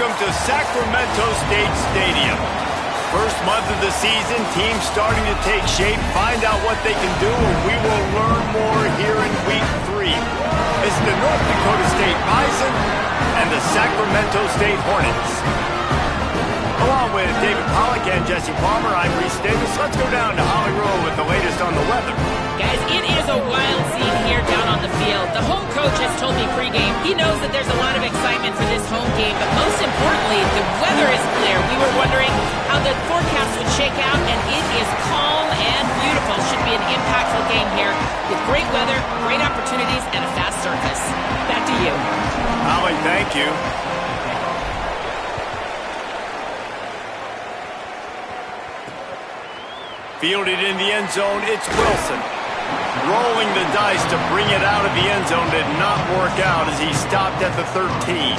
welcome to Sacramento State Stadium. First month of the season, teams starting to take shape, find out what they can do, and we will learn more here in Week 3. It's the North Dakota State Bison and the Sacramento State Hornets. Along with David Pollack and Jesse Palmer, I'm Reese Davis. Let's go down to Holly Rowe with the latest on the weather. Guys, it is a wild scene here down on the field. The home coach has told me pregame he knows that there's a lot of excitement for this home game, but most importantly, the weather is clear. We were wondering how the forecast would shake out, and it is calm and beautiful. Should be an impactful game here with great weather, great opportunities, and a fast surface. Back to you. Holly, thank you. Fielded in the end zone, it's Wilson. Rolling the dice to bring it out of the end zone did not work out as he stopped at the 13.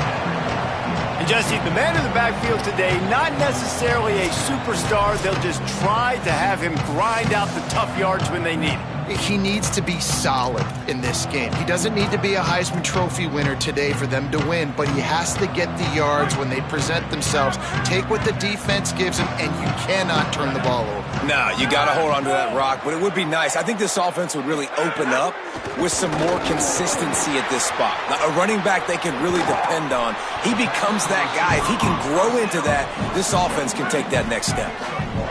And Jesse, the man in the backfield today, not necessarily a superstar. They'll just try to have him grind out the tough yards when they need it. He needs to be solid in this game. He doesn't need to be a Heisman Trophy winner today for them to win, but he has to get the yards when they present themselves. Take what the defense gives him, and you cannot turn the ball over. No, you got to hold on to that rock, but it would be nice. I think this offense would really open up with some more consistency at this spot. Now, a running back they can really depend on. He becomes that guy. If he can grow into that, this offense can take that next step.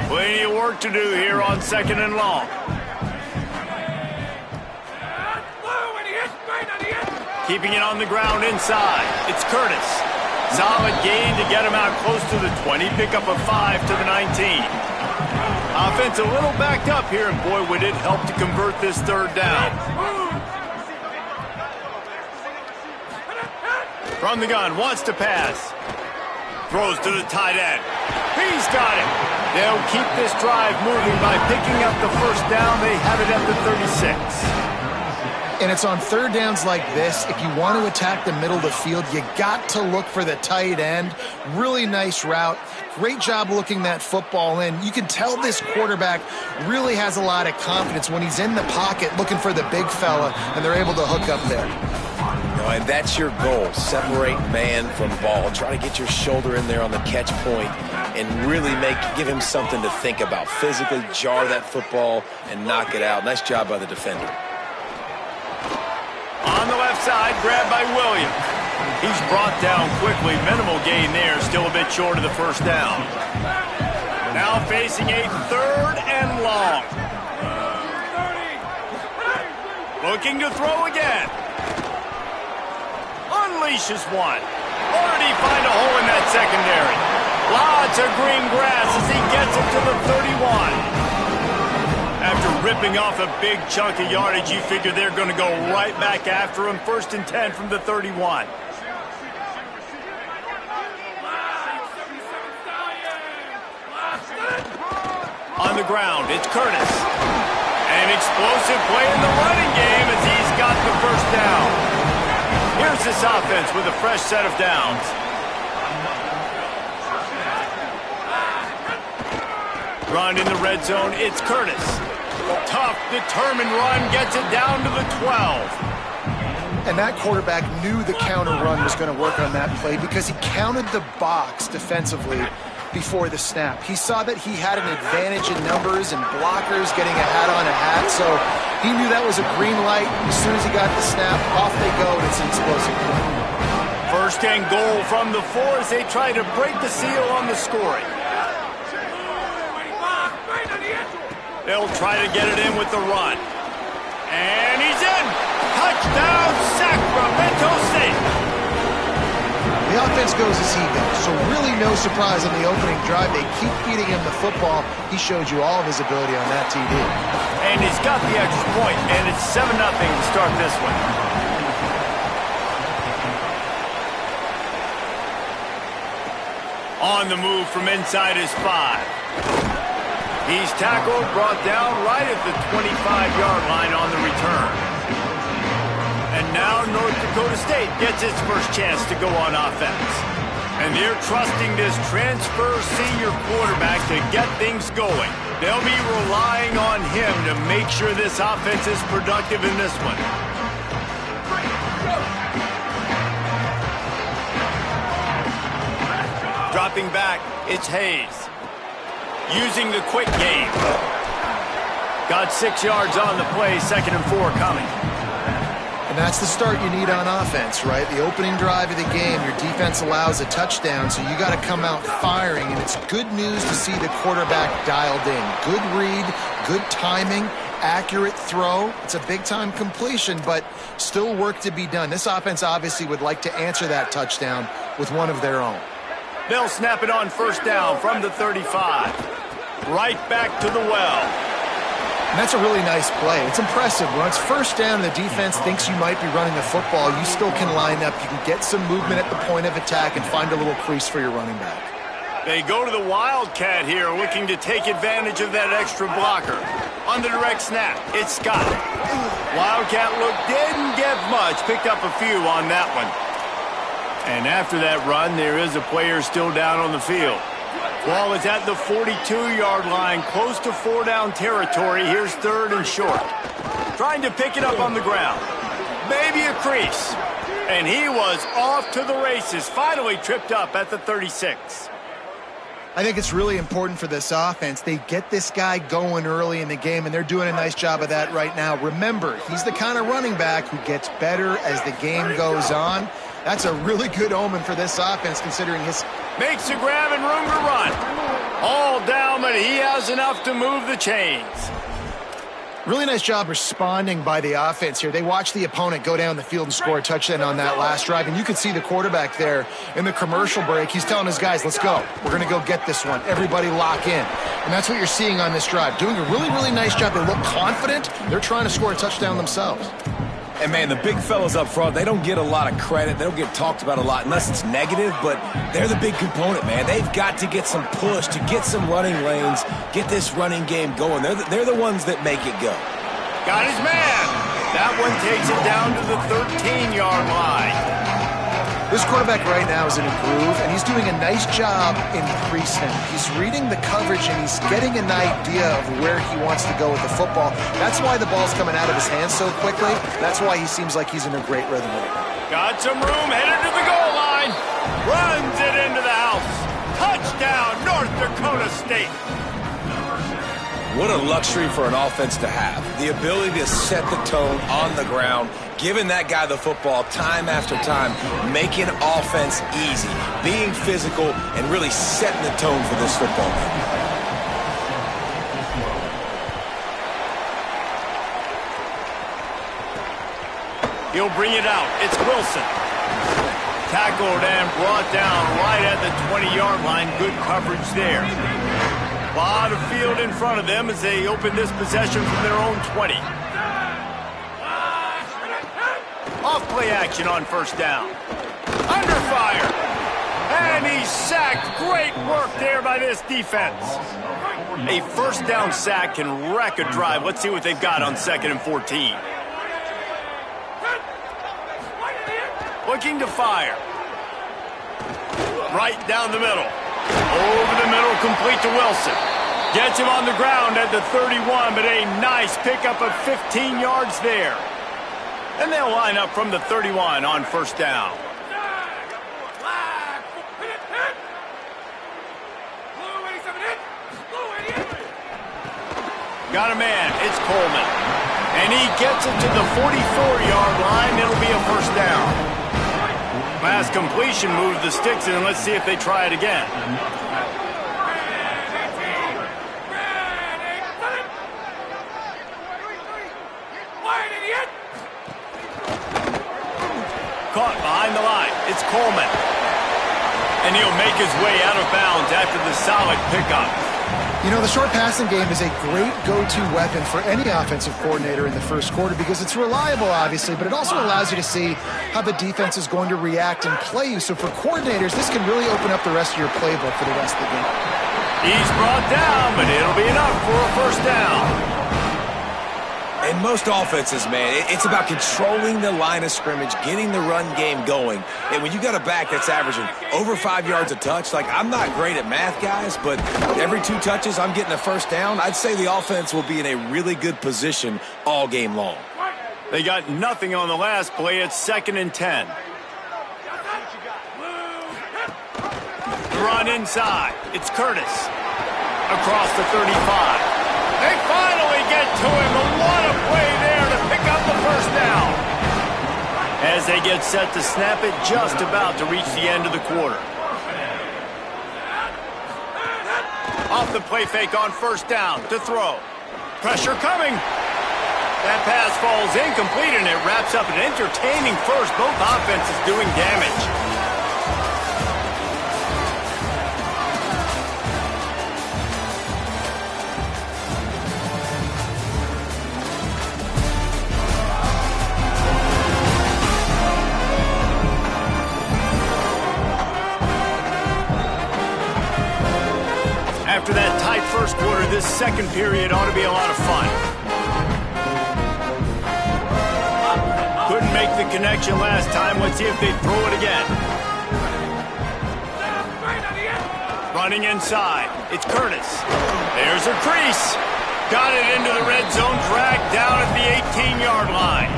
Plenty of work to do here on 2nd and long. Keeping it on the ground inside. It's Curtis. Solid gain to get him out close to the 20. Pick up a 5 to the 19. Offense a little backed up here, and boy, would it help to convert this third down. From the gun, wants to pass. Throws to the tight end. He's got it. They'll keep this drive moving by picking up the first down. They have it at the 36. And it's on third downs like this. If you want to attack the middle of the field, you got to look for the tight end. Really nice route. Great job looking that football in. You can tell this quarterback really has a lot of confidence when he's in the pocket looking for the big fella, and they're able to hook up there. And that's your goal. Separate man from ball. Try to get your shoulder in there on the catch point and really give him something to think about. Physically jar that football and knock it out. Nice job by the defender. On the left side, grabbed by Williams. He's brought down quickly. Minimal gain there, still a bit short of the first down. Now facing a 3rd and long. Looking to throw again. Unleashes one. Or did he find a hole in that secondary? Lots of green grass as he gets it to the 31. After ripping off a big chunk of yardage, you figure they're going to go right back after him. 1st and 10 from the 31. On the ground, it's Curtis. An explosive play in the running game as he's got the first down. Here's this offense with a fresh set of downs. Run in the red zone, it's Curtis. Tough, determined run, gets it down to the 12. And that quarterback knew the counter run was going to work on that play because he counted the box defensively before the snap. He saw that he had an advantage in numbers and blockers getting a hat on a hat, so he knew that was a green light. As soon as he got the snap, off they go, and it's an explosive play. 1st and goal from the 4 as they try to break the seal on the scoring. They'll try to get it in with the run. And he's in! Touchdown, Sacramento State! The offense goes as he goes, so really no surprise on the opening drive. They keep feeding him the football. He showed you all of his ability on that TD. And he's got the extra point, and it's 7-0 to start this one. On the move from inside his 5. He's tackled, brought down right at the 25-yard line on the return. And now North Dakota State gets its first chance to go on offense. And they're trusting this transfer senior quarterback to get things going. They'll be relying on him to make sure this offense is productive in this one. Dropping back, it's Hayes. Using the quick game. Got 6 yards on the play, 2nd and 4 coming. And that's the start you need on offense, right? The opening drive of the game, your defense allows a touchdown, so you got to come out firing, and it's good news to see the quarterback dialed in. Good read, good timing, accurate throw. It's a big-time completion, but still work to be done. This offense obviously would like to answer that touchdown with one of their own. They'll snap it on 1st down from the 35. Right back to the well. And that's a really nice play. It's impressive. When it's 1st down and the defense thinks you might be running the football, you still can line up. You can get some movement at the point of attack and find a little crease for your running back. They go to the Wildcat here, looking to take advantage of that extra blocker. On the direct snap, it's Scott. Wildcat look didn't get much, picked up a few on that one. And after that run, there is a player still down on the field. Ball is at the 42-yard line, close to 4-down territory. Here's 3rd and short. Trying to pick it up on the ground. Maybe a crease. And he was off to the races, finally tripped up at the 36. I think it's really important for this offense. They get this guy going early in the game, and they're doing a nice job of that right now. Remember, he's the kind of running back who gets better as the game goes on. That's a really good omen for this offense, considering his... Makes a grab and room to run. All down, but he has enough to move the chains. Really nice job responding by the offense here. They watched the opponent go down the field and score a touchdown on that last drive, and you could see the quarterback there in the commercial break. He's telling his guys, let's go. We're going to go get this one. Everybody lock in. And that's what you're seeing on this drive. Doing a really, really nice job. They look confident. They're trying to score a touchdown themselves. And, man, the big fellas up front, they don't get a lot of credit. They don't get talked about a lot unless it's negative, but they're the big component, man. They've got to get some push, to get some running lanes, get this running game going. They're the ones that make it go. Got his man. That one takes it down to the 13-yard line. This quarterback right now is in a groove, and he's doing a nice job in creasing. He's reading the coverage, and he's getting an idea of where he wants to go with the football. That's why the ball's coming out of his hands so quickly. That's why he seems like he's in a great rhythm right now. Got some room, headed to the goal line. Runs it into the house. Touchdown, North Dakota State. What a luxury for an offense to have. The ability to set the tone on the ground, giving that guy the football time after time, making offense easy, being physical, and really setting the tone for this football game. He'll bring it out. It's Wilson. Tackled and brought down right at the 20-yard line. Good coverage there. A lot of field in front of them as they open this possession from their own 20. Off play action on 1st down. Under fire. And he's sacked. Great work there by this defense. A 1st down sack can wreck a drive. Let's see what they've got on 2nd and 14. Looking to fire. Right down the middle. Over the middle, complete to Wilson. Gets him on the ground at the 31, but a nice pickup of 15 yards there. And they'll line up from the 31 on 1st down. Got a man. It's Coleman. And he gets it to the 44-yard line. It'll be a 1st down. Last completion moved the sticks in, and let's see if they try it again. Caught behind the line. It's Coleman. And he'll make his way out of bounds after the solid pickup. You know, the short passing game is a great go-to weapon for any offensive coordinator in the first quarter because it's reliable, obviously, but it also allows you to see how the defense is going to react and play you. So for coordinators, this can really open up the rest of your playbook for the rest of the game. He's brought down, but it'll be enough for a 1st down. In most offenses, man, it's about controlling the line of scrimmage, getting the run game going. And when you got a back that's averaging over 5 yards a touch, like, I'm not great at math, guys, but every 2 touches I'm getting a 1st down, I'd say the offense will be in a really good position all game long. They got nothing on the last play. It's 2nd and 10. run inside. It's Curtis. Across the 35. They finally get to him. And what a play there to pick up the first down. As they get set to snap it, just about to reach the end of the quarter. Off the play fake on first down to throw. Pressure coming. That pass falls incomplete, and it wraps up an entertaining first. Both offenses doing damage. After that tight first quarter, this second period ought to be a lot of fun. Couldn't make the connection last time. Let's see if they throw it again. Running inside. It's Curtis. There's a crease. Got it into the red zone. Dragged down at the 18-yard line.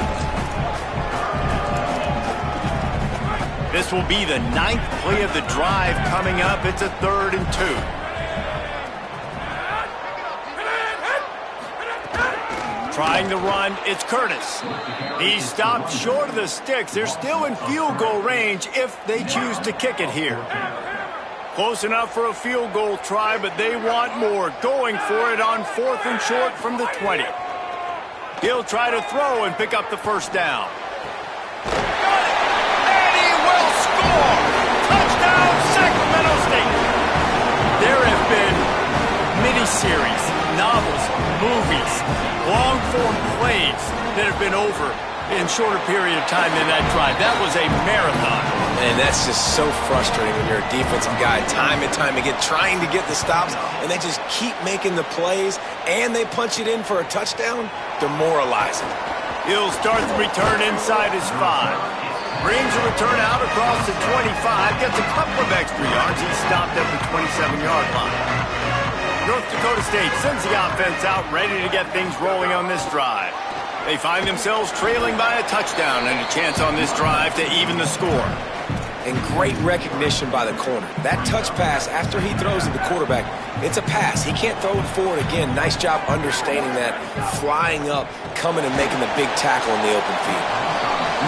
This will be the 9th play of the drive coming up. It's a 3rd and 2. Trying the run, it's Curtis. He's stopped short of the sticks. They're still in field goal range if they choose to kick it here. Close enough for a field goal try, but they want more. Going for it on 4th and short from the 20. He'll try to throw and pick up the first down. And he will score! Touchdown, Sacramento State! There have been miniseries, novels, movies, long-form plays that have been over in shorter period of time than that drive. That was a marathon. And that's just so frustrating when you're a defensive guy, time and time again, trying to get the stops, and they just keep making the plays, and they punch it in for a touchdown. Demoralizing. He'll start the return inside his 5. Brings a return out across the 25, gets a couple of extra yards. He's stopped at the 27-yard line. North Dakota State sends the offense out, ready to get things rolling on this drive. They find themselves trailing by a touchdown and a chance on this drive to even the score. And great recognition by the corner. That touch pass after he throws to the quarterback, it's a pass. He can't throw it forward again. Nice job understanding that, flying up, coming and making the big tackle in the open field.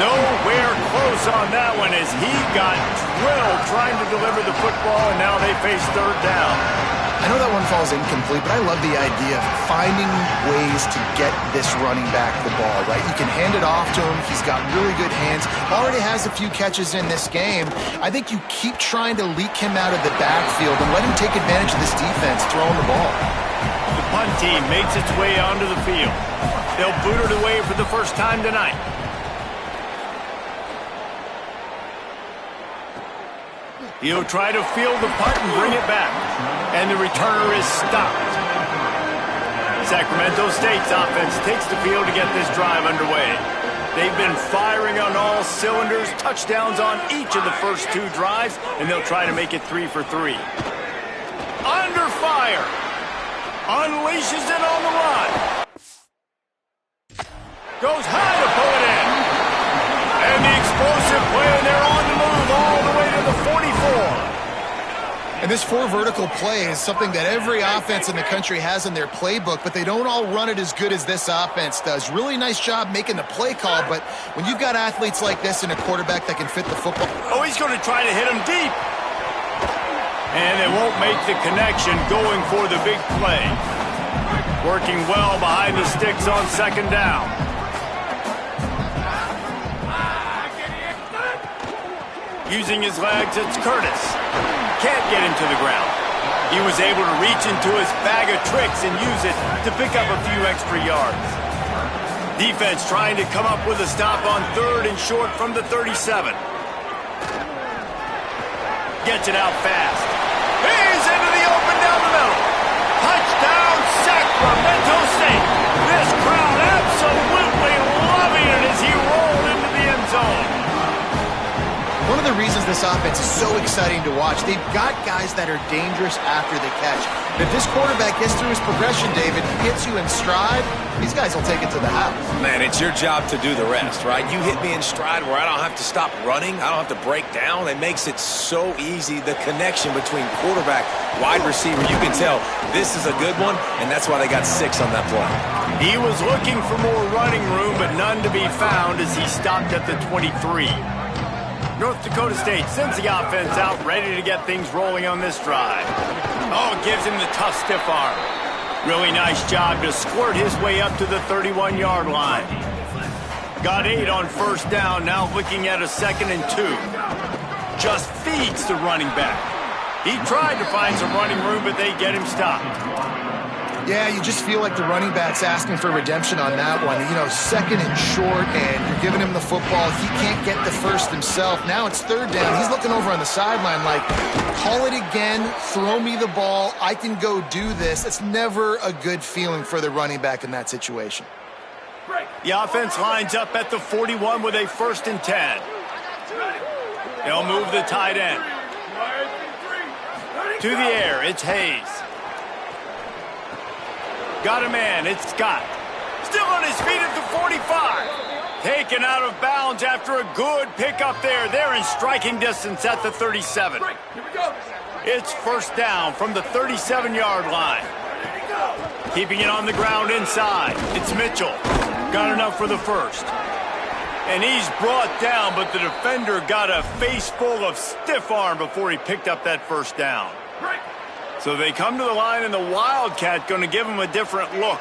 Nowhere close on that one as he got drilled trying to deliver the football, and now they face 3rd down. I know that one falls incomplete, but I love the idea of finding ways to get this running back the ball, right? You can hand it off to him. He's got really good hands. Already has a few catches in this game. I think you keep trying to leak him out of the backfield and let him take advantage of this defense throwing the ball. The punt team makes its way onto the field. They'll boot it away for the first time tonight. He'll try to field the punt and bring it back. And the returner is stopped. Sacramento State's offense takes the field to get this drive underway. They've been firing on all cylinders, touchdowns on each of the first 2 drives, and they'll try to make it 3 for 3. Under fire. Unleashes it on the run. Goes high to pull it in. And the explosive play, and they're on the move all the way to the 44. And this 4 vertical play is something that every offense in the country has in their playbook, but they don't all run it as good as this offense does. Really nice job making the play call, but when you've got athletes like this and a quarterback that can fit the football. Oh, he's going to try to hit him deep. And they won't make the connection going for the big play. Working well behind the sticks on 2nd down. Using his legs, it's Curtis. Can't get him to the ground. He was able to reach into his bag of tricks and use it to pick up a few extra yards. Defense trying to come up with a stop on 3rd and short from the 37. Gets it out fast. He's into the open down the middle. Touchdown, Sacramento State. This crowd absolutely loving it as he rolled into the end zone. One of the the reasons this offense is so exciting to watch. They've got guys that are dangerous after the catch. If this quarterback gets through his progression, David, hits you in stride, these guys will take it to the house. Man, it's your job to do the rest, right? You hit me in stride where I don't have to stop running. I don't have to break down. It makes it so easy. The connection between quarterback, wide receiver, you can tell this is a good one, and that's why they got 6 on that play. He was looking for more running room, but none to be found as he stopped at the 23. North Dakota State sends the offense out, ready to get things rolling on this drive. Oh, gives him the tough stiff arm. Really nice job to squirt his way up to the 31-yard line. Got 8 on first down, now looking at a 2nd and 2. Just feeds the running back. He tried to find some running room, but they get him stopped. Yeah, you just feel like the running back's asking for redemption on that one. You know, 2nd and short, and you're giving him the football. He can't get the first himself. Now it's 3rd down. He's looking over on the sideline like, call it again, throw me the ball, I can go do this. It's never a good feeling for the running back in that situation. The offense lines up at the 41 with a 1st and 10. They'll move the tight end. To the air, it's Hayes. Got a man, it's Scott. Still on his feet at the 45. Taken out of bounds after a good pickup there. They're in striking distance at the 37. It's 1st down from the 37-yard line. Keeping it on the ground inside. It's Mitchell. Got enough for the 1st. And he's brought down, but the defender got a face full of stiff arm before he picked up that 1st down. So they come to the line, and the Wildcat going to give him a different look.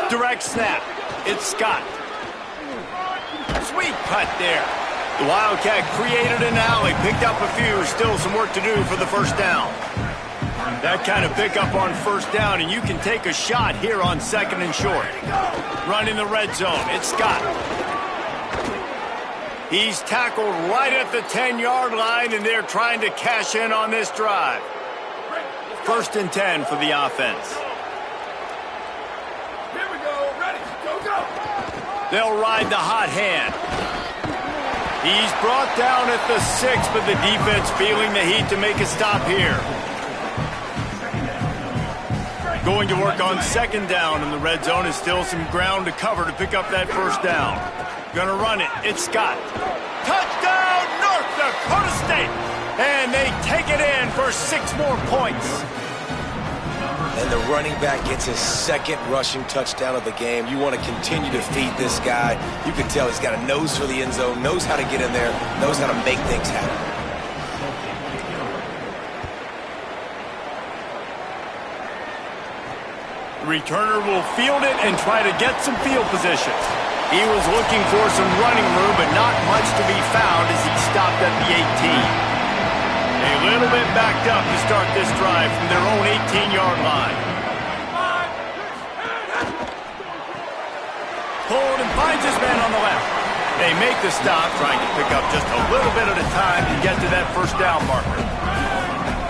Direct snap. It's Scott. Sweet putt there. The Wildcat created an alley, picked up a few. Still some work to do for the 1st down. That kind of pickup on 1st down, and you can take a shot here on 2nd and short. Run in the red zone. It's Scott. He's tackled right at the 10-yard line, and they're trying to cash in on this drive. 1st and 10 for the offense. Here we go. Ready. Go, go. They'll ride the hot hand. He's brought down at the 6, but the defense feeling the heat to make a stop here. Going to work on 2nd down, and the red zone is still some ground to cover to pick up that 1st down. Gonna run it. It's Scott. Touchdown, North Dakota State! And they take it in for 6 more points. And the running back gets his 2nd rushing touchdown of the game. You want to continue to feed this guy. You can tell he's got a nose for the end zone, knows how to get in there, knows how to make things happen. The returner will field it and try to get some field position. He was looking for some running room, but not much to be found as he stopped at the 18. A little bit backed up to start this drive from their own 18-yard line. Pulled and finds his man on the left. They make the stop, trying to pick up just a little bit at a time to get to that 1st down marker.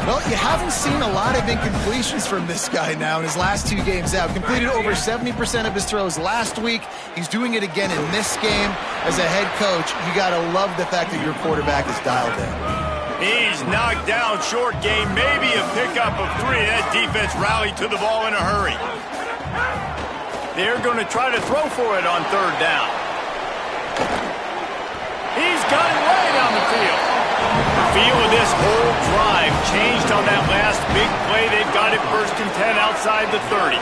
Well, you haven't seen a lot of incompletions from this guy now in his last 2 games out. Completed over 70% of his throws last week. He's doing it again in this game. As a head coach, you got to love the fact that your quarterback is dialed in. He's knocked down short game, maybe a pickup of 3. That defense rallied to the ball in a hurry. They're going to try to throw for it on 3rd down. He's got it way down the field. The feel of this whole drive changed on that last big play. They've got it 1st and 10 outside the 30.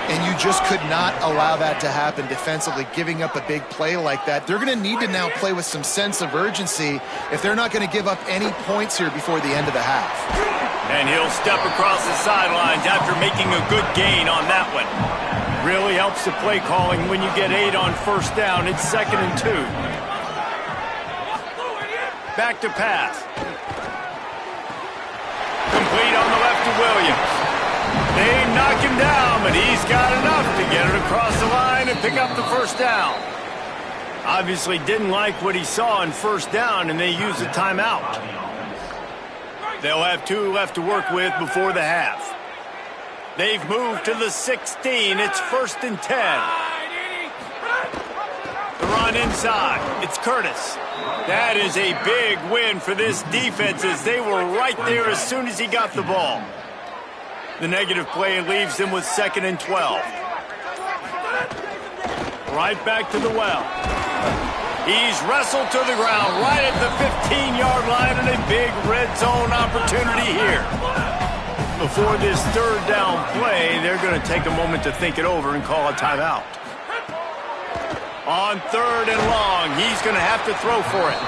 And you just could not allow that to happen defensively, giving up a big play like that. They're going to need to now play with some sense of urgency if they're not going to give up any points here before the end of the half. And he'll step across the sidelines after making a good gain on that one. Really helps the play calling when you get 8 on 1st down. It's 2nd and 2. Back to pass. Complete on the left to Williams. They knock him down, but he's got enough to get it across the line and pick up the 1st down. Obviously didn't like what he saw in 1st down, and they used a timeout. They'll have 2 left to work with before the half. They've moved to the 16. It's 1st and 10. The run inside. It's Curtis. That is a big win for this defense as they were right there as soon as he got the ball. The negative play leaves them with 2nd and 12. Right back to the well. He's wrestled to the ground right at the 15-yard line and a big red zone opportunity here. Before this 3rd down play, they're going to take a moment to think it over and call a timeout. On 3rd and long, he's going to have to throw for it.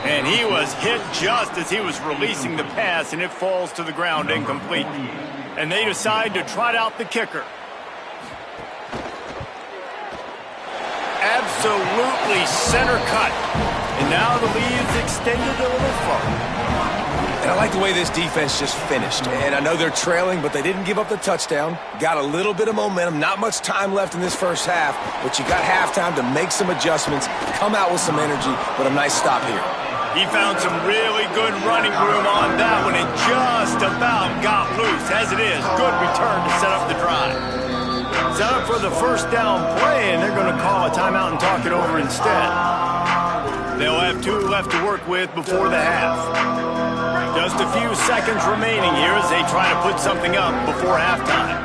And he was hit just as he was releasing the pass, and it falls to the ground incomplete. And they decide to trot out the kicker. Absolutely center cut. And now the lead is extended a little further. And I like the way this defense just finished. And I know they're trailing, but they didn't give up the touchdown. Got a little bit of momentum. Not much time left in this first half, but you got halftime to make some adjustments, come out with some energy, but a nice stop here. He found some really good running room on that one and just about got loose. As it is, good return to set up the drive. Set up for the 1st down play, and they're going to call a timeout and talk it over instead. They'll have 2 left to work with before the half. Just a few seconds remaining here as they try to put something up before halftime.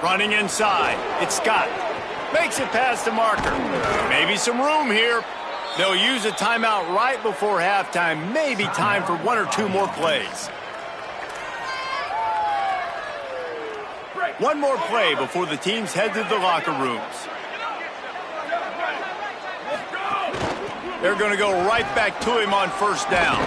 Running inside, it's Scott. Makes it past the marker. Maybe some room here. They'll use a timeout right before halftime. Maybe time for 1 or 2 more plays. One more play before the teams head to the locker rooms. They're going to go right back to him on 1st down.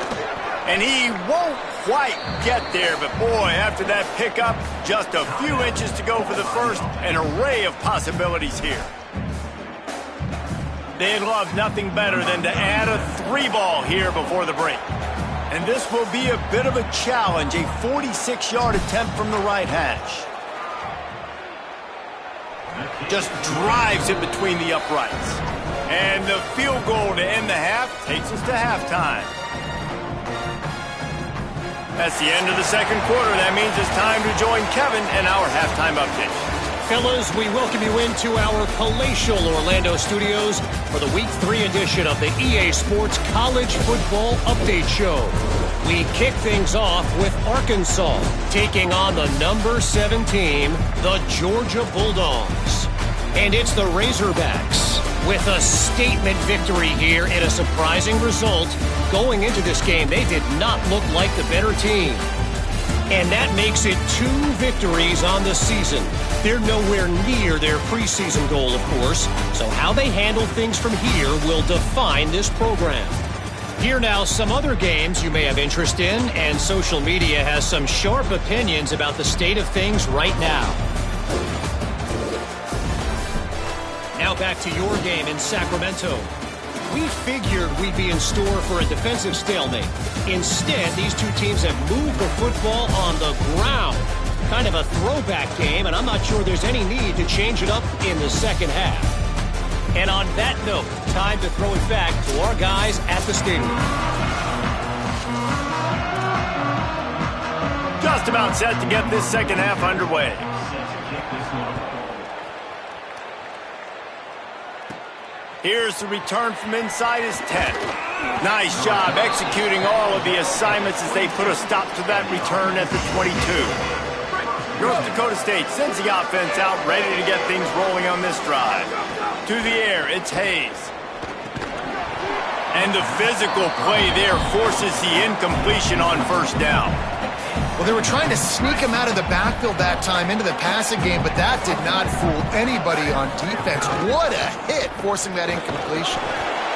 And he won't quite get there, but boy, after that pickup, just a few inches to go for the first, an array of possibilities here. They'd love nothing better than to add a 3-ball here before the break. And this will be a bit of a challenge, a 46-yard attempt from the right hash. Just drives it between the uprights. And the field goal to end the half takes us to halftime. That's the end of the 2nd quarter. That means it's time to join Kevin and our halftime update. Fellas, we welcome you into our palatial Orlando studios for the Week 3 edition of the EA Sports College Football Update Show. We kick things off with Arkansas taking on the number 7 team, the Georgia Bulldogs. And it's the Razorbacks with a statement victory here in a surprising result. Going into this game, they did not look like the better team. And that makes it 2 victories on the season. They're nowhere near their preseason goal, of course. So how they handle things from here will define this program. Here now, some other games you may have interest in, and social media has some sharp opinions about the state of things right now. Now back to your game in Sacramento. We figured we'd be in store for a defensive stalemate. Instead, these 2 teams have moved the football on the ground. Kind of a throwback game, and I'm not sure there's any need to change it up in the 2nd half. And on that note, time to throw it back to our guys at the stadium. Just about set to get this 2nd half underway. Here's the return from inside his 10. Nice job executing all of the assignments as they put a stop to that return at the 22. North Dakota State sends the offense out, ready to get things rolling on this drive. To the air, it's Hayes. And the physical play there forces the incompletion on 1st down. Well, they were trying to sneak him out of the backfield that time into the passing game, but that did not fool anybody on defense. What a hit, forcing that incompletion.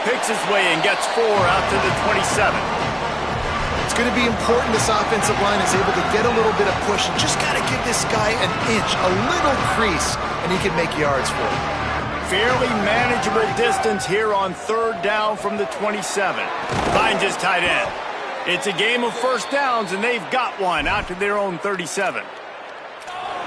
Picks his way and gets 4 out to the 27. It's going to be important this offensive line is able to get a little bit of push and just got to give this guy an inch, a little crease, and he can make yards for it. Fairly manageable distance here on 3rd down from the 27. Finds his tight end. It's a game of 1st downs, and they've got one out to their own 37.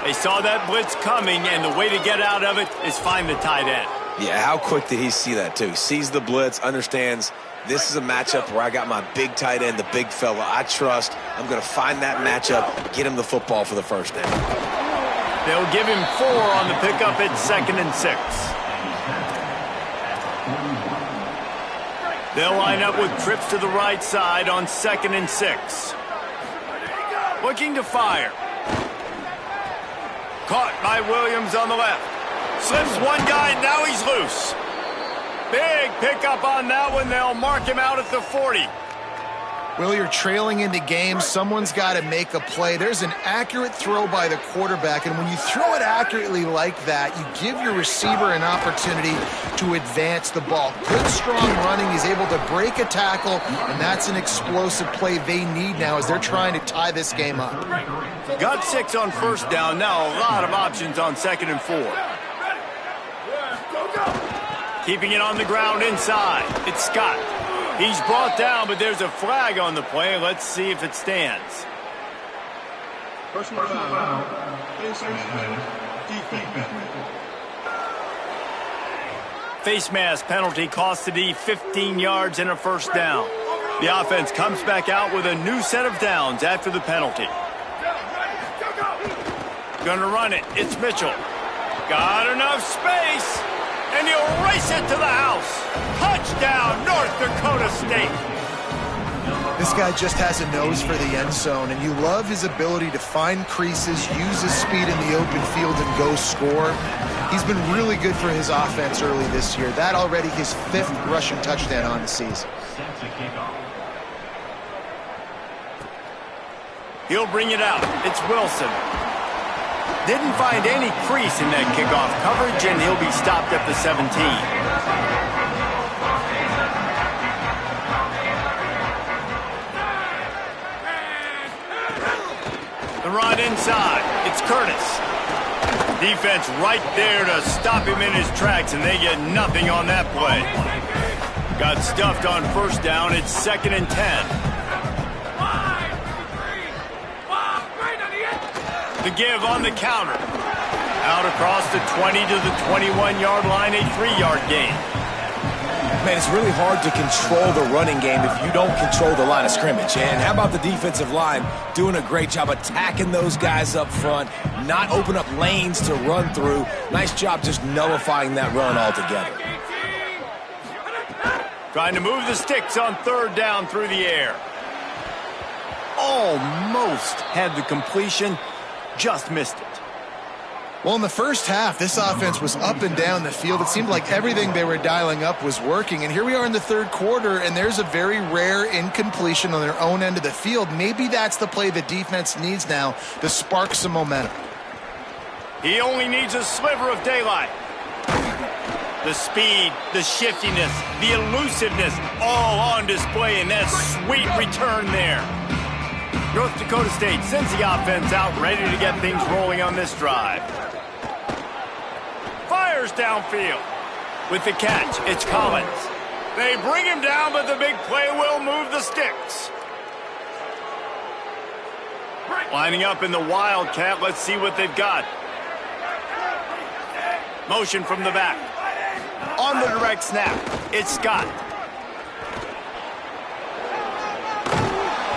They saw that blitz coming, and the way to get out of it is find the tight end. Yeah, how quick did he see that, too? Sees the blitz, understands this is a matchup where I got my big tight end, the big fella I trust. I'm going to find that matchup, get him the football for the 1st down. They'll give him 4 on the pickup at 2nd and 6. They'll line up with trips to the right side on 2nd and 6. Looking to fire. Caught by Williams on the left. Slips one guy, now he's loose. Big pickup on that one. They'll mark him out at the 40. Well, you're trailing into games. Someone's got to make a play. There's an accurate throw by the quarterback, and when you throw it accurately like that, you give your receiver an opportunity to advance the ball. Good, strong running. He's able to break a tackle, and that's an explosive play they need now as they're trying to tie this game up. Got 6 on 1st down. Now a lot of options on 2nd and 4. Keeping it on the ground inside. It's Scott. He's brought down, but there's a flag on the play. Let's see if it stands. Personal foul. Face mask penalty cost the D 15 yards and a 1st down. The offense comes back out with a new set of downs after the penalty. Gonna run it. It's Mitchell. Got enough space. And he'll race it to the house. Touchdown, North Dakota State. This guy just has a nose for the end zone, and you love his ability to find creases, use his speed in the open field, and go score. He's been really good for his offense early this year. That already his 5th rushing touchdown on the season. He'll bring it out. It's Wilson. Didn't find any crease in that kickoff coverage, and he'll be stopped at the 17. The run inside. It's Curtis. Defense right there to stop him in his tracks, and they get nothing on that play. Got stuffed on 1st down. It's 2nd and 10. The give on the counter. Out across the 20 to the 21-yard line, a 3-yard gain. Man, it's really hard to control the running game if you don't control the line of scrimmage. And how about the defensive line doing a great job attacking those guys up front, not open up lanes to run through. Nice job just nullifying that run altogether. Trying to move the sticks on 3rd down through the air. Almost had the completion. Just missed it. Well, in the first half, this offense was up and down the field. It seemed like everything they were dialing up was working. And here we are in the 3rd quarter, and there's a very rare incompletion on their own end of the field. Maybe that's the play the defense needs now to spark some momentum. He only needs a sliver of daylight. The speed, the shiftiness, the elusiveness, all on display in that sweet return there. North Dakota State sends the offense out, ready to get things rolling on this drive. Fires downfield. With the catch, it's Collins. They bring him down, but the big play will move the sticks. Lining up in the Wildcat, let's see what they've got. Motion from the back. On the direct snap, it's Scott.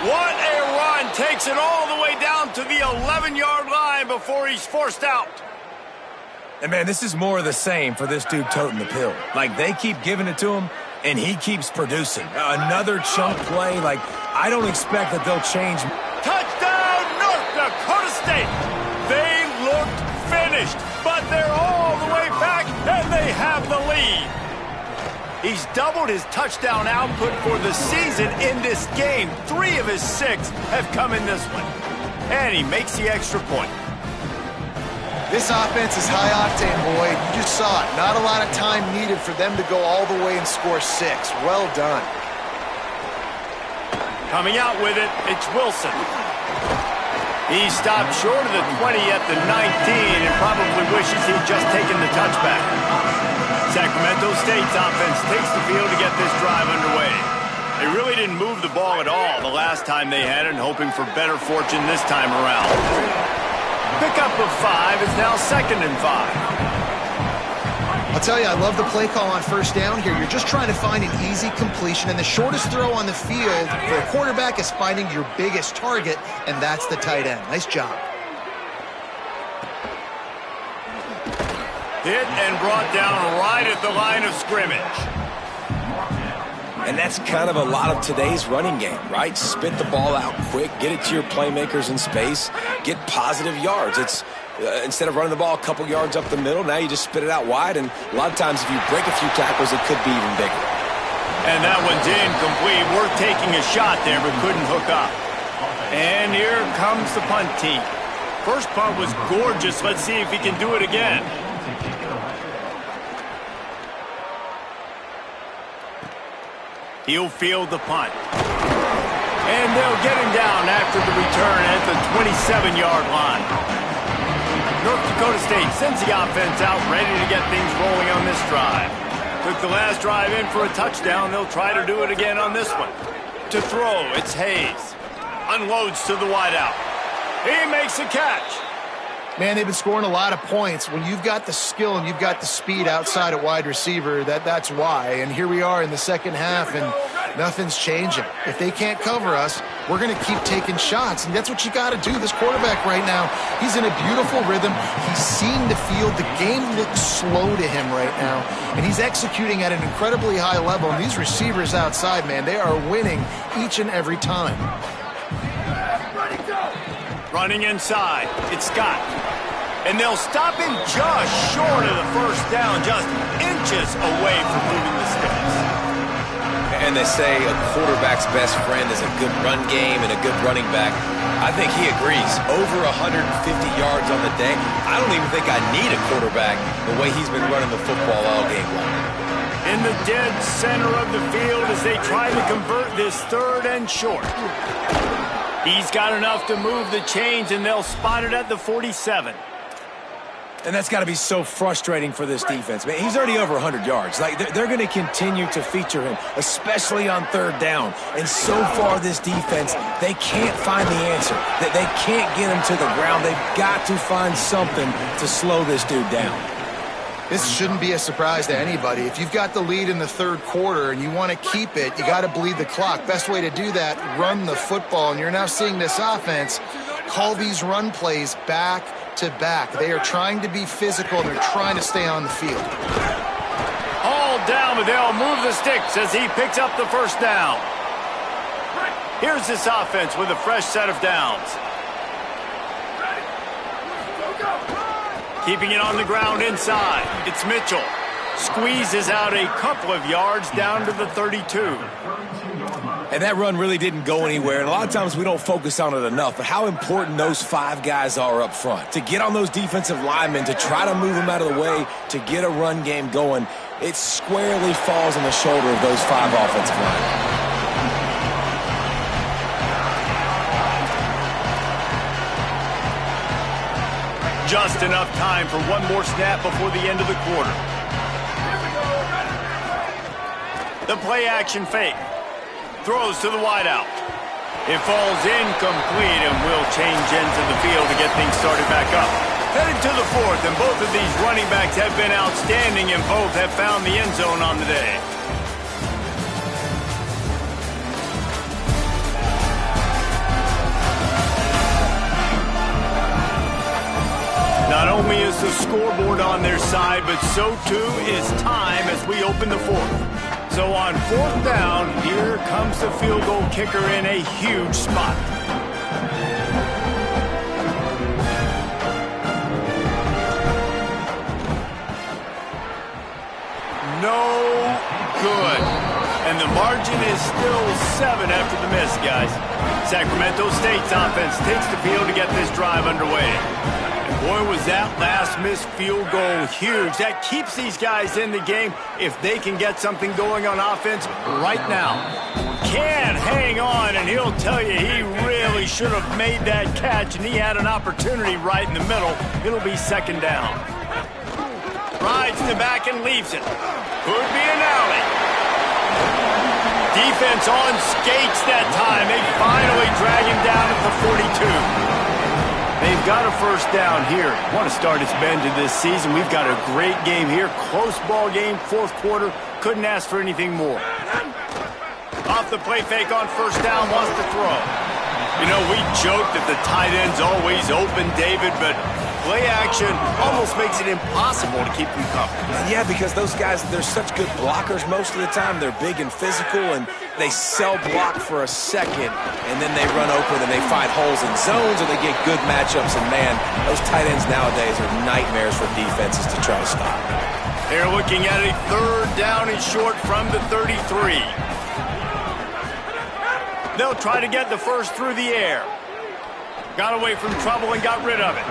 What a run! Takes it all the way down to the 11-yard line before he's forced out. And man, this is more of the same for this dude toting the pill. Like, they keep giving it to him, and he keeps producing. Another chunk play. Like, I don't expect that they'll change. Touchdown, North Dakota State! They looked finished, but they're all the way back, and they have the lead. He's doubled his touchdown output for the season in this game. 3 of his 6 have come in this one. And he makes the extra point. This offense is high octane, boy. You just saw it. Not a lot of time needed for them to go all the way and score 6. Well done. Coming out with it, it's Wilson. He stopped short of the 20 at the 19 and probably wishes he'd just taken the touchback. Sacramento State's offense takes the field to get this drive underway. They really didn't move the ball at all the last time they had it, and hoping for better fortune this time around. Pickup of 5 is now 2nd and 5. I'll tell you, I love the play call on 1st down here. You're just trying to find an easy completion, and the shortest throw on the field for a quarterback is finding your biggest target, and that's the tight end. Nice job. Hit and brought down right at the line of scrimmage. And that's kind of a lot of today's running game, right? Spit the ball out quick, get it to your playmakers in space, get positive yards. It's instead of running the ball a couple yards up the middle, now you just spit it out wide, and a lot of times if you break a few tackles, it could be even bigger. And that one's incomplete. Worth taking a shot there, but couldn't hook up. And here comes the punt team. First punt was gorgeous. Let's see if he can do it again. He'll field the punt. And they'll get him down after the return at the 27-yard line. North Dakota State sends the offense out, ready to get things rolling on this drive. Took the last drive in for a touchdown. They'll try to do it again on this one. To throw, it's Hayes. Unloads to the wideout. He makes a catch. Man, they've been scoring a lot of points. When you've got the skill and you've got the speed outside at wide receiver, that's why. And here we are in the second half, and nothing's changing. If they can't cover us, we're going to keep taking shots, and that's what you got to do. This quarterback right now, he's in a beautiful rhythm. He's seeing the field. The game looks slow to him right now, and he's executing at an incredibly high level. And these receivers outside, man, they are winning each and every time. Running inside, it's Scott. And they'll stop him just short of the first down, just inches away from moving the sticks. And they say a quarterback's best friend is a good run game and a good running back. I think he agrees. Over 150 yards on the day. I don't even think I need a quarterback the way he's been running the football all game long. In the dead center of the field as they try to convert this third and short. He's got enough to move the chains, and they'll spot it at the 47. And that's got to be so frustrating for this defense. Man, he's already over 100 yards. Like, they're going to continue to feature him, especially on third down. And so far, this defense, they can't find the answer. They can't get him to the ground. They've got to find something to slow this dude down. This shouldn't be a surprise to anybody. If you've got the lead in the third quarter and you want to keep it, you got to bleed the clock. Best way to do that, run the football. And you're now seeing this offense call these run plays back to back. They are trying to be physical, and they're trying to stay on the field. All down, but they'll move the sticks as he picks up the first down. Here's this offense with a fresh set of downs. Keeping it on the ground inside. It's Mitchell. Squeezes out a couple of yards down to the 32. And that run really didn't go anywhere. And a lot of times we don't focus on it enough. But how important those five guys are up front. To get on those defensive linemen, to try to move them out of the way, to get a run game going, it squarely falls on the shoulder of those five offensive linemen. Just enough time for one more snap before the end of the quarter. The play action fake. Throws to the wideout. It falls incomplete and will change ends of the field to get things started back up. Headed to the fourth, and both of these running backs have been outstanding, and both have found the end zone on the day. Not only is the scoreboard on their side, but so too is time as we open the fourth. So on fourth down, here comes the field goal kicker in a huge spot. No good. And the margin is still 7 after the miss, guys. Sacramento State's offense takes the field to get this drive underway. Boy, was that last missed field goal huge. That keeps these guys in the game if they can get something going on offense right now. Can hang on, and he'll tell you he really should have made that catch, and he had an opportunity right in the middle. It'll be second down. Rides to back and leaves it. Could be an alley. Defense on skates that time. They finally drag him down at the 42. They've got a first down here. Want to start its bend to this season. We've got a great game here. Close ball game, fourth quarter. Couldn't ask for anything more. Off the play fake on first down, wants to throw. You know, we joke that the tight end's always open, David, but play action almost makes it impossible to keep them covered. Yeah, because those guys, they're such good blockers most of the time. They're big and physical, and they cell block for a second, and then they run open and they find holes in zones, or they get good matchups. And, man, those tight ends nowadays are nightmares for defenses to try to stop. They're looking at a 3rd down and short from the 33. They'll try to get the first through the air. Got away from trouble and got rid of it.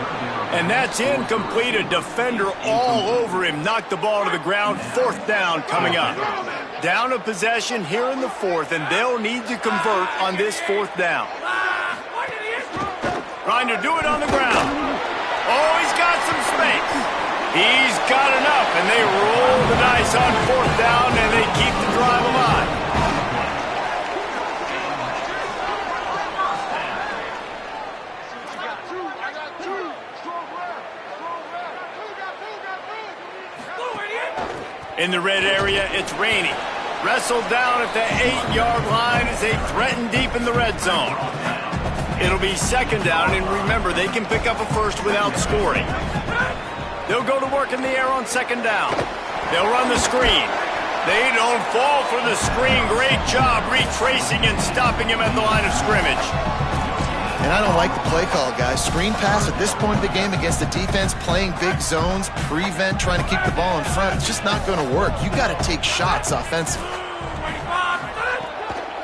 And that's incomplete. A defender all over him. Knocked the ball to the ground. 4th down coming up. Down a possession here in the 4th, and they'll need to convert on this 4th down. Trying to do it on the ground. Oh, he's got some space. He's got enough, and they roll the dice on 4th down, and they keep the drive alive. In the red area, it's raining. Wrestled down at the 8-yard line as they threaten deep in the red zone. It'll be 2nd down, and remember, they can pick up a first without scoring. They'll go to work in the air on 2nd down. They'll run the screen. They don't fall for the screen. Great job retracing and stopping him at the line of scrimmage. And I don't like the play call, guys. Screen pass at this point of the game against the defense, playing big zones, prevent, trying to keep the ball in front. It's just not going to work. You got to take shots offensively.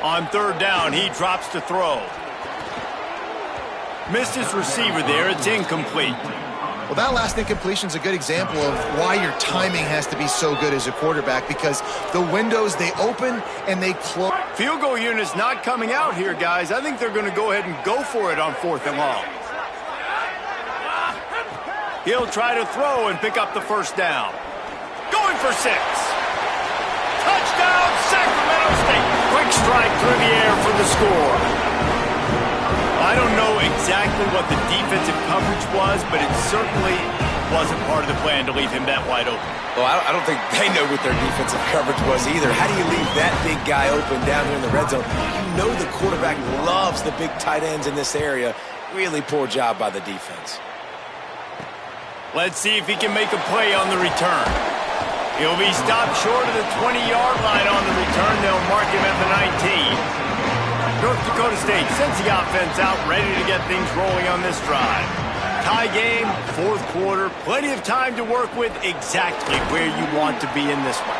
On 3rd down, he drops to throw. Missed his receiver there. It's incomplete. Well, that last incompletion is a good example of why your timing has to be so good as a quarterback, because the windows, they open and they close. Field goal unit's not coming out here, guys. I think they're going to go ahead and go for it on 4th and long. He'll try to throw and pick up the 1st down. Going for 6. Touchdown, Sacramento State. Quick strike through the air for the score. I don't know exactly what the defensive coverage was, but it certainly wasn't part of the plan to leave him that wide open. Well, I don't think they know what their defensive coverage was either. How do you leave that big guy open down here in the red zone? You know the quarterback loves the big tight ends in this area. Really poor job by the defense. Let's see if he can make a play on the return. He'll be stopped short of the 20-yard line on the return. They'll mark him at the 19. North Dakota State sends the offense out, ready to get things rolling on this drive. Tie game, 4th quarter, plenty of time to work with, exactly where you want to be in this one.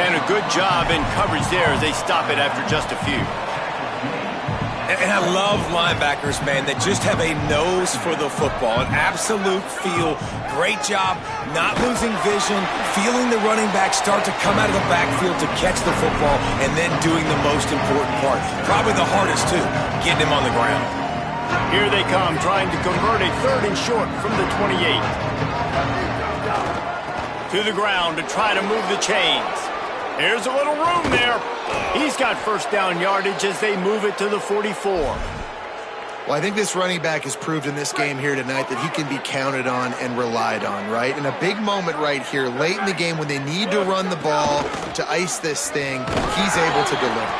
And a good job in coverage there as they stop it after just a few. And I love linebackers, man, that just have a nose for the football, an absolute feel. Great job not losing vision, feeling the running back start to come out of the backfield to catch the football, and then doing the most important part. Probably the hardest, too, getting him on the ground. Here they come, trying to convert a 3rd and short from the 28. To the ground to try to move the chains. There's a little room there. He's got 1st down yardage as they move it to the 44. Well, I think this running back has proved in this game here tonight that he can be counted on and relied on, right? In a big moment right here, late in the game when they need to run the ball to ice this thing, he's able to deliver.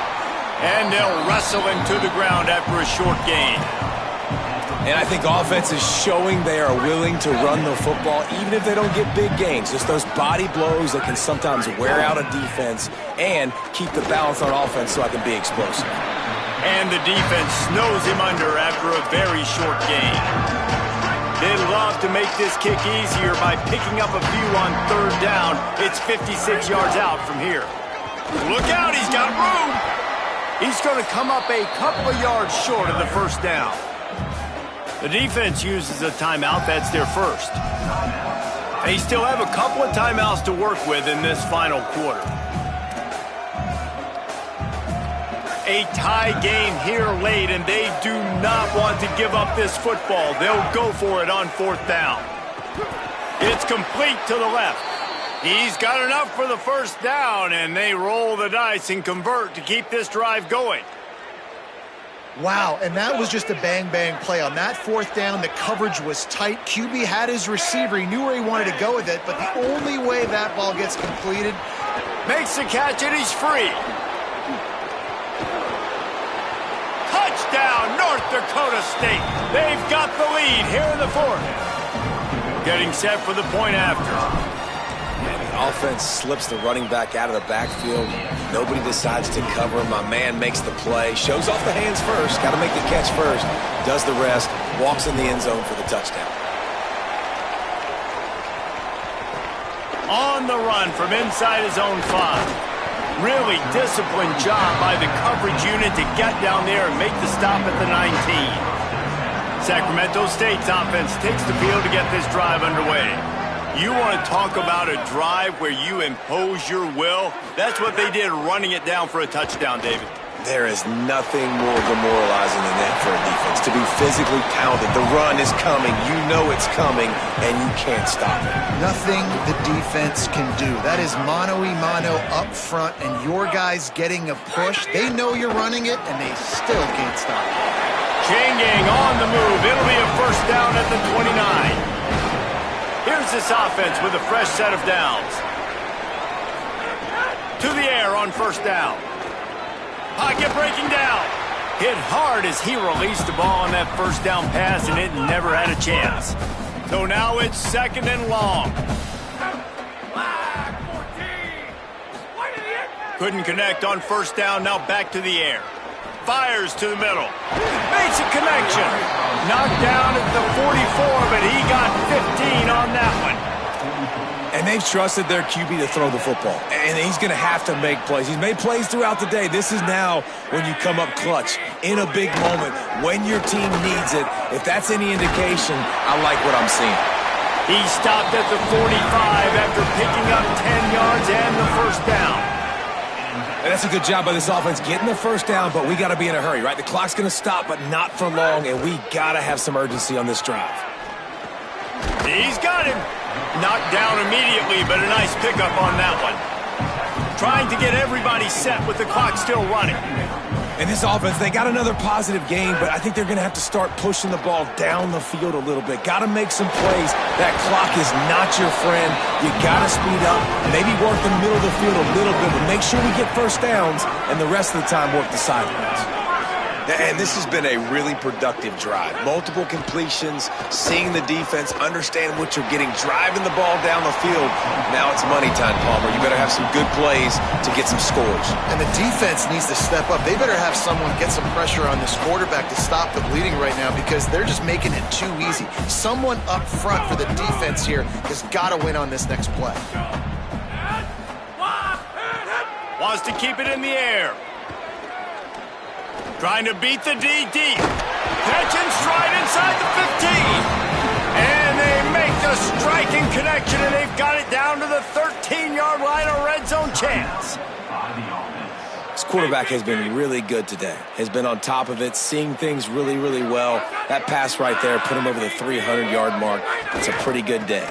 And they'll wrestle him to the ground after a short gain. And I think offense is showing they are willing to run the football, even if they don't get big gains. Just those body blows that can sometimes wear out a defense and keep the balance on offense so I can be explosive. And the defense snows him under after a very short gain. They'd love to make this kick easier by picking up a few on 3rd down. It's 56 yards out from here. Look out, he's got room. He's going to come up a couple of yards short of the 1st down. The defense uses a timeout. That's their 1st. They still have a couple of timeouts to work with in this final quarter. A tie game here late, and they do not want to give up this football. They'll go for it on 4th down. It's complete to the left. He's got enough for the 1st down, and they roll the dice and convert to keep this drive going. Wow, and that was just a bang-bang play. On that 4th down, the coverage was tight. QB had his receiver. He knew where he wanted to go with it, but the only way that ball gets completed... Makes the catch, and he's free. Touchdown, North Dakota State. They've got the lead here in the 4th. Getting set for the point after. And the offense slips the running back out of the backfield. Nobody decides to cover. My man makes the play. Shows off the hands first. Got to make the catch first. Does the rest. Walks in the end zone for the touchdown. On the run from inside his own 5. Really disciplined job by the coverage unit to get down there and make the stop at the 19. Sacramento State's offense takes the field to get this drive underway. You want to talk about a drive where you impose your will? That's what they did, running it down for a touchdown, David. There is nothing more demoralizing than that for a defense. To be physically pounded. The run is coming. You know it's coming, and you can't stop it. Nothing the defense can do. That is mano-a-mano up front, and your guys getting a push. They know you're running it, and they still can't stop it. Chain gang on the move. It'll be a first down at the 29. Here's this offense with a fresh set of downs. To the air on first down. Pocket breaking down. Hit hard as he released the ball on that first down pass, and it never had a chance. So now it's second and long. Couldn't connect on first down, now back to the air. Fires to the middle. Makes a connection. Knocked down at the 44, but he got 15 on that one. And they've trusted their QB to throw the football. And he's going to have to make plays. He's made plays throughout the day. This is now when you come up clutch in a big moment when your team needs it. If that's any indication, I like what I'm seeing. He stopped at the 45 after picking up 10 yards and the first down. And that's a good job by this offense getting the first down, but we got to be in a hurry, right? The clock's going to stop, but not for long, and we got to have some urgency on this drive. He's got him. Knocked down immediately, but a nice pickup on that one. Trying to get everybody set with the clock still running. And this offense, they got another positive game, but I think they're going to have to start pushing the ball down the field a little bit. Got to make some plays. That clock is not your friend. You got to speed up, maybe work the middle of the field a little bit, but make sure we get first downs, and the rest of the time work the sidelines. And this has been a really productive drive. Multiple completions, seeing the defense, understand what you're getting, driving the ball down the field. Now it's money time, Palmer. You better have some good plays to get some scores. And the defense needs to step up. They better have someone get some pressure on this quarterback to stop the bleeding right now because they're just making it too easy. Someone up front for the defense here has got to win on this next play. Wants to keep it in the air. Trying to beat the D deep. Catch and stride inside the 15. And they make the striking connection, and they've got it down to the 13-yard line, a red zone chance. This quarterback has been really good today. Has been on top of it, seeing things really, really well. That pass right there put him over the 300-yard mark. It's a pretty good day.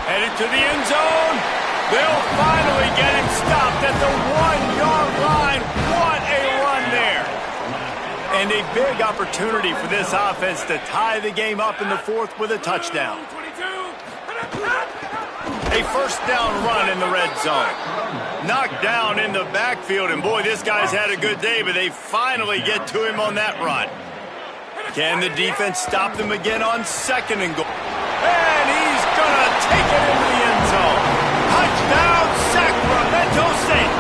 Headed to the end zone. They'll finally get him stopped at the 1-yard line. What a run there. And a big opportunity for this offense to tie the game up in the fourth with a touchdown. A first down run in the red zone. Knocked down in the backfield, and boy, this guy's had a good day, but they finally get to him on that run. Can the defense stop them again on second and goal? And he's going to take it into the end zone. Touchdown, Sacramento State.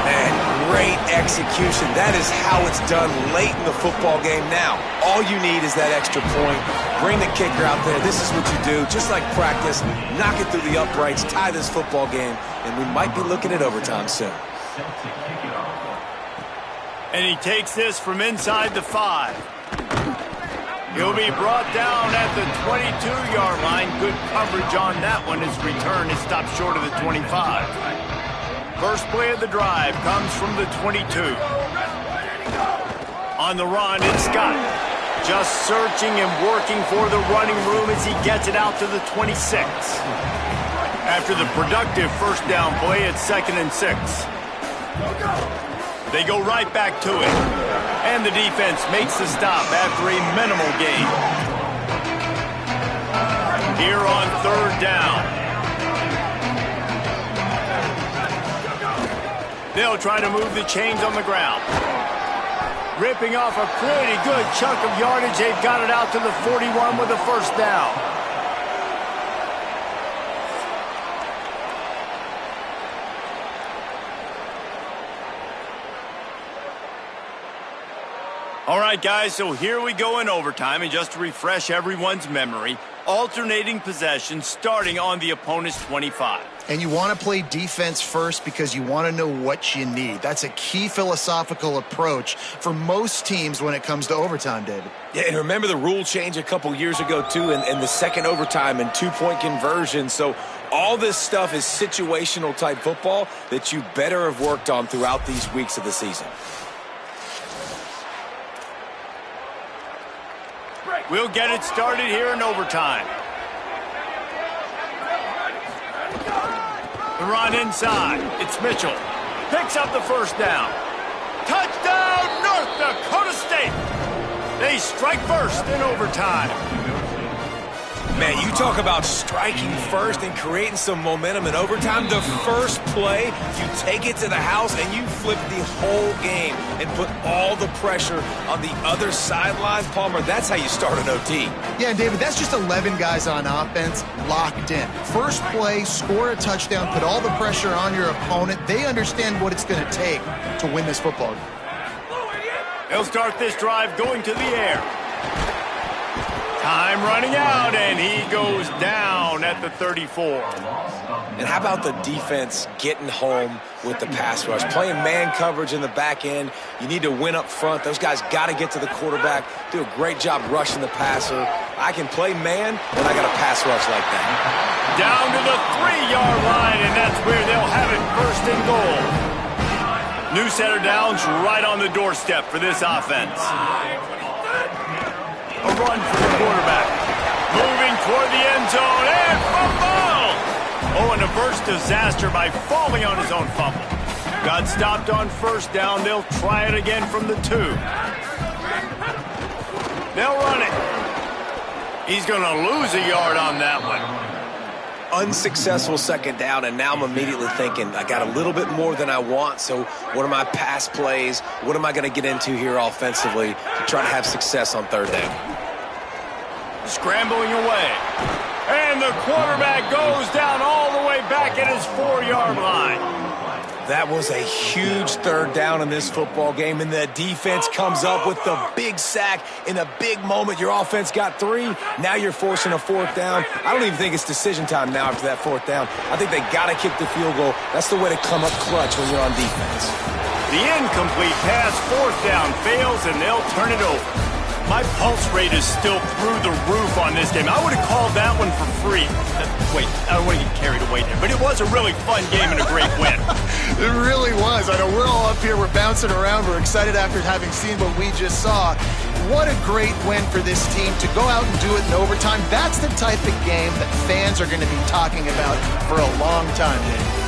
Man, great execution. That is how it's done late in the football game now. All you need is that extra point. Bring the kicker out there. This is what you do. Just like practice, knock it through the uprights, tie this football game, and we might be looking at overtime soon. And he takes this from inside the 5. He'll be brought down at the 22-yard line. Good coverage on that one. His return is stopped short of the 25. First play of the drive comes from the 22. On the run, it's Scott. Just searching and working for the running room as he gets it out to the 26. After the productive first down play, it's 2nd and 6. They go right back to it. And the defense makes the stop after a minimal gain. Here on third down. They'll try to move the chains on the ground. Ripping off a pretty good chunk of yardage. They've got it out to the 41 with a first down. All right, guys, so here we go in overtime. And just to refresh everyone's memory, alternating possession starting on the opponent's 25. And you want to play defense first because you want to know what you need. That's a key philosophical approach for most teams when it comes to overtime, David. Yeah, and remember the rule change a couple years ago, too, and the second overtime and two-point conversion. So all this stuff is situational-type football that you better have worked on throughout these weeks of the season. We'll get it started here in overtime. The run inside. It's Mitchell. Picks up the first down. Touchdown, North Dakota State. They strike first in overtime. Man, you talk about striking first and creating some momentum in overtime. The first play, you take it to the house and you flip the whole game and put all the pressure on the other sideline. Palmer, that's how you start an OT. Yeah, David, that's just 11 guys on offense locked in. First play, score a touchdown, put all the pressure on your opponent. They understand what it's going to take to win this football game. They'll start this drive going to the air. Time running out, and he goes down at the 34. And how about the defense getting home with the pass rush? Playing man coverage in the back end. You need to win up front. Those guys got to get to the quarterback, do a great job rushing the passer. I can play man, and I got a pass rush like that. Down to the 3-yard line, and that's where they'll have it first and goal. New set of downs right on the doorstep for this offense. A run for the quarterback. Moving toward the end zone, and fumble! Oh, and a burst disaster by falling on his own fumble. Got stopped on first down. They'll try it again from the 2. They'll run it. He's going to lose a yard on that one. Unsuccessful second down, and now I'm immediately thinking, I got a little bit more than I want, so what are my pass plays? What am I going to get into here offensively to try to have success on third down? Scrambling away. And the quarterback goes down all the way back at his 4-yard line. That was a huge third down in this football game, and the defense comes up with the big sack in a big moment. Your offense got 3. Now you're forcing a 4th down. I don't even think it's decision time now after that 4th down. I think they got to kick the field goal. That's the way to come up clutch when you're on defense. The incomplete pass, 4th down, fails, and they'll turn it over. My pulse rate is still through the roof on this game. I would have called that one for free. Wait, I don't want to get carried away there, but it was a really fun game and a great win. It really was. I know we're all up here, we're bouncing around, we're excited after having seen what we just saw. What a great win for this team to go out and do it in overtime. That's the type of game that fans are going to be talking about for a long time, Dave.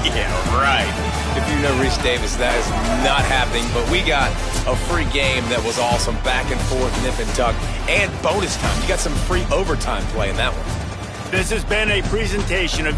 Yeah, right. If you know Reese Davis, that is not happening, but we got a free game that was awesome, back and forth, nip and tuck, and bonus time. You got some free overtime play in that one. This has been a presentation of